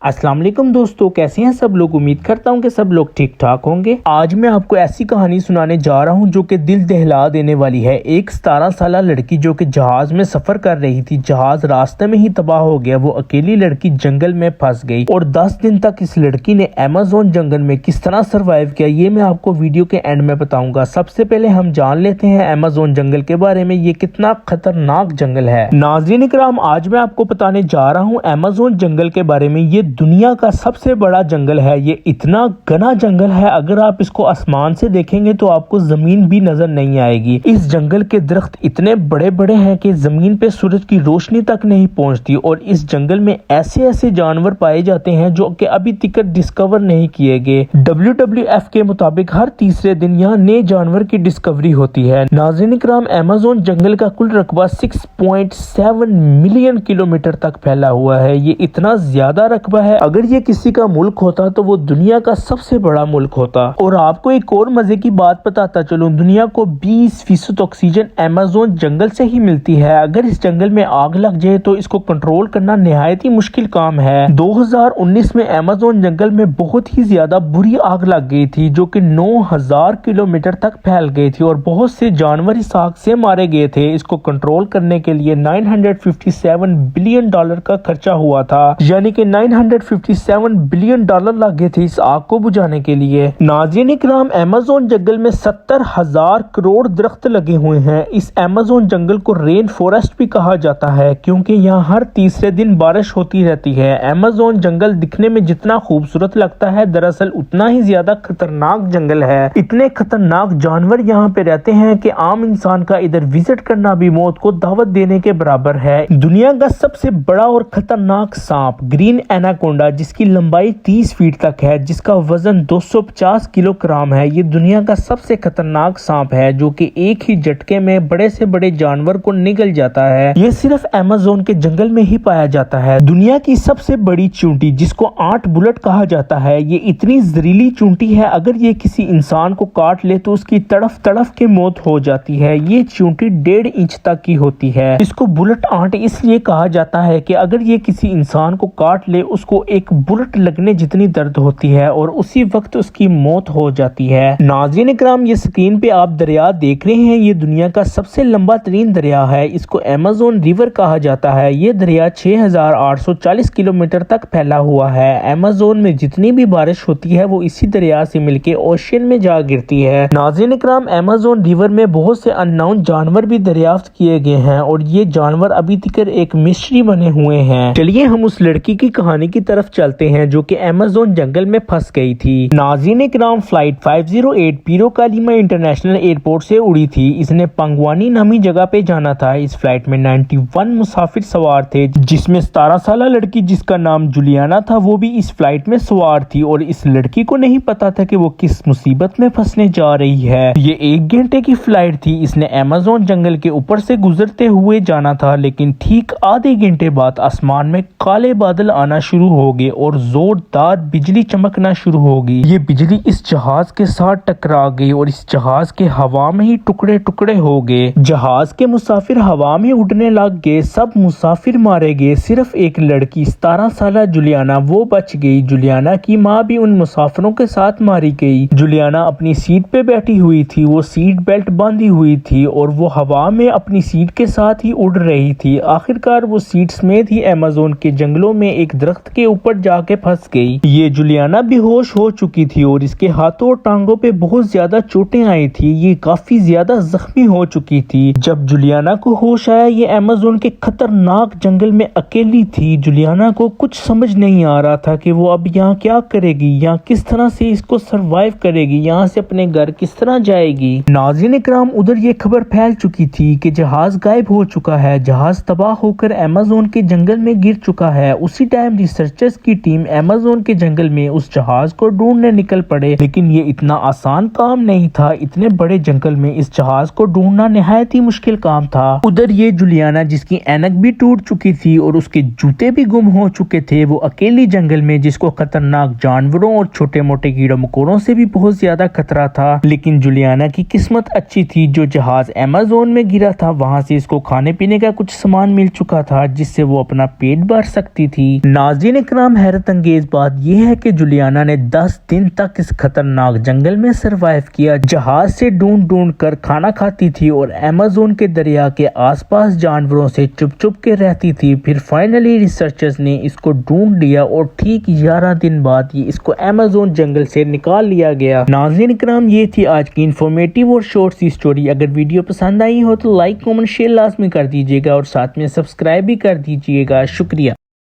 अस्सलाम वालेकुम दोस्तों, कैसे हैं सब लोग। उम्मीद करता हूं कि सब लोग ठीक ठाक होंगे। आज मैं आपको ऐसी कहानी सुनाने जा रहा हूं जो कि दिल दहला देने वाली है। एक 17 साल लड़की जो कि जहाज में सफर कर रही थी, जहाज रास्ते में ही तबाह हो गया। वो अकेली लड़की जंगल में फंस गई और 10 दिन तक इस लड़की ने अमेज़न जंगल में किस तरह सरवाइव किया, ये मैं आपको वीडियो के एंड में बताऊंगा। सबसे पहले हम जान लेते हैं अमेज़न जंगल के बारे में, ये कितना खतरनाक जंगल है। नाज़रीन इकराम, आज मैं आपको बताने जा रहा हूँ अमेज़न जंगल के बारे में। ये दुनिया का सबसे बड़ा जंगल है। ये इतना घना जंगल है, अगर आप इसको आसमान से देखेंगे तो आपको जमीन भी नजर नहीं आएगी। इस जंगल के दरख्त इतने बड़े बड़े हैं कि जमीन पे सूरज की रोशनी तक नहीं पहुंचती। और इस जंगल में ऐसे ऐसे जानवर पाए जाते हैं जो कि अभी तक डिस्कवर नहीं किए गए। WWF के मुताबिक हर तीसरे दिन यहाँ नए जानवर की डिस्कवरी होती है। नाज़रीन इकराम, अमेज़न जंगल का कुल रकबा 6.7 मिलियन किलोमीटर तक फैला हुआ है। ये इतना ज्यादा रकबा है, अगर ये किसी का मुल्क होता तो वो दुनिया का सबसे बड़ा मुल्क होता। और आपको एक और मजे की बात बताता चलूं, दुनिया को 20% ऑक्सीजन अमेज़न जंगल से ही मिलती है। अगर इस जंगल में आग लग जाए तो इसको कंट्रोल करना निहायत ही मुश्किल काम है। 2019 में अमेज़न जंगल में बहुत ही ज्यादा बुरी आग लग गई थी जो कि 9000 किलोमीटर तक फैल गई थी और बहुत से जानवर इस आग से मारे गए थे। इसको कंट्रोल करने के लिए $957 बिलियन का खर्चा हुआ था, यानी कि $957 बिलियन लगे थे इस आग को बुझाने के लिए। नाज़रीन इकराम, अमेज़न जंगल में 70,000 करोड़ दरख्त लगे हुए हैं। इस अमेज़न जंगल को रेन फॉरेस्ट भी कहा जाता है क्योंकि यहाँ हर तीसरे दिन बारिश होती रहती है। अमेज़न जंगल दिखने में जितना खूबसूरत लगता है, दरअसल उतना ही ज्यादा खतरनाक जंगल है। इतने खतरनाक जानवर यहाँ पे रहते हैं कि आम इंसान का इधर विजिट करना भी मौत को दावत देने के बराबर है। दुनिया का सबसे बड़ा और खतरनाक सांप ग्रीन एनाकोंडा, जिसकी लंबाई 30 फीट तक है, जिसका वजन 250 किलोग्राम है, ये दुनिया का सबसे खतरनाक सांप है जो कि एक ही झटके में बड़े से बड़े जानवर को निगल जाता है। ये सिर्फ अमेज़न के जंगल में ही पाया जाता है। दुनिया की सबसे बड़ी चींटी, जिसको 8 बुलेट कहा जाता है, ये इतनी जहरीली चींटी है, अगर ये किसी इंसान को काट ले तो उसकी तड़फ तड़फ के मौत हो जाती है। ये चींटी 1.5 इंच तक की होती है। इसको बुलेट आंट इसलिए कहा जाता है कि अगर ये किसी इंसान को काट ले, उसको एक बुलेट लगने जितनी दर्द होती है और उसी वक्त उसकी मौत हो जाती है। नाज़रीन इकराम, ये स्क्रीन पे आप दरिया देख रहे हैं, ये दुनिया का सबसे लंबा तरीन दरिया है। इसको अमेज़न रिवर कहा जाता है। ये दरिया 6840 किलोमीटर तक फैला हुआ है। अमेज़न में जितनी भी बारिश होती है वो इसी दरिया से मिलके ओशियन में जा गिरती है। नाज़रीन इकराम, अमेज़न रिवर में बहुत से अननोन जानवर भी दरियाफ्त किए गए हैं और ये जानवर अभी तक एक मिस्ट्री बने हुए हैं। चलिए हम उस लड़की की कहानी की तरफ चलते हैं जो कि अमेज़न जंगल में फंस गई थी। नाज़रीन इकराम, फ्लाइट 508 पीरो कालिमा इंटरनेशनल एयरपोर्ट से उड़ी थी। इसने पंगवानी नामी जगह पे जाना था। इस फ्लाइट में 91 मुसाफिर सवार थे, जिसमें 17 साल लड़की जिसका नाम जुलियाना था वो भी इस फ्लाइट में सवार थी। और इस लड़की को नहीं पता था कि वो किस मुसीबत में फंसने जा रही है। ये 1 घंटे की फ्लाइट थी। इसने अमेज़न जंगल के ऊपर से गुजरते हुए जाना था, लेकिन ठीक आधे घंटे बाद आसमान में काले बादल आना शुरू हो गए और जोरदार बिजली चमकना शुरू हो गई। ये बिजली इस जहाज के साथ टकरा गई और इस जहाज के हवा में ही टुकड़े टुकड़े हो गए। जहाज के मुसाफिर हवा में उड़ने लग गए। सब मुसाफिर मारे गए, सिर्फ एक लड़की 17 साल जुलियाना वो बच गई। जुलियाना की माँ भी उन मुसाफिरों के साथ मारी गई। जुलियाना अपनी सीट पे बैठी हुई थी, वो सीट बेल्ट बांधी हुई थी और वो हवा में अपनी सीट के साथ ही उड़ रही थी। आखिरकार वो सीट समेत ही अमेज़न के जंगलों में एक दरख्त के ऊपर जाके फंस गई। ये जुलियाना बेहोश हो चुकी थी और इसके हाथों और टांगों पे बहुत ज्यादा चोटें आई थी। ये काफी ज्यादा जख्मी हो चुकी थी। जब जुलियाना को होश आया, ये अमेज़न के खतरनाक जंगल में अकेली थी। जुलियाना को कुछ समझ नहीं आ रहा था कि वो अब यहाँ क्या करेगी, यहाँ किस तरह से इसको सरवाइव करेगी, यहाँ से अपने घर किस तरह जाएगी। नाज़रीन इकराम, उधर ये खबर फैल चुकी थी कि जहाज गायब हो चुका है, जहाज तबाह होकर अमेज़न के जंगल में गिर चुका है। उसी टाइम रिसर्चर्स की टीम अमेज़न के जंगल में उस जहाज को ढूंढने निकल पड़े, लेकिन ये इतना आसान काम नहीं था। इतने बड़े जंगल में इस जहाज को ढूंढना निहायत ही मुश्किल काम था। उधर ये जुलियाना, जिसकी ऐनक भी टूट चुकी थी और उसके जूते भी गुम हो चुके थे, वो अकेली जंगल में, जिसको खतरनाक जानवरों और छोटे मोटे कीड़ों मकोड़ों से भी बहुत ज्यादा खतरा था। लेकिन जुलियाना की किस्मत अच्छी थी, जो जहाज अमेज़न में गिरा था वहां से इसको खाने पीने का कुछ सामान मिल चुका था, जिससे वो अपना पेट भर सकती थी। नाज़रीन नाज़रीन इकराम, हैरत अंगेज बात यह है कि जुलियाना ने 10 दिन तक इस खतरनाक जंगल में सरवाइव किया। जहाज से ढूंढ ढूंढ कर खाना खाती थी और अमेज़न के दरिया के आसपास जानवरों से चुप चुप के रहती थी। फिर फाइनली रिसर्चर्स ने इसको ढूंढ लिया और ठीक 11 दिन बाद ये इसको अमेज़न जंगल से निकाल लिया गया। नाज़रीन इकराम, ये थी आज की इंफॉर्मेटिव और शॉर्ट सी स्टोरी। अगर वीडियो पसंद आई हो तो लाइक कमेंट शेयर लाजमी कर दीजिएगा और साथ में सब्सक्राइब भी कर दीजिएगा। शुक्रिया।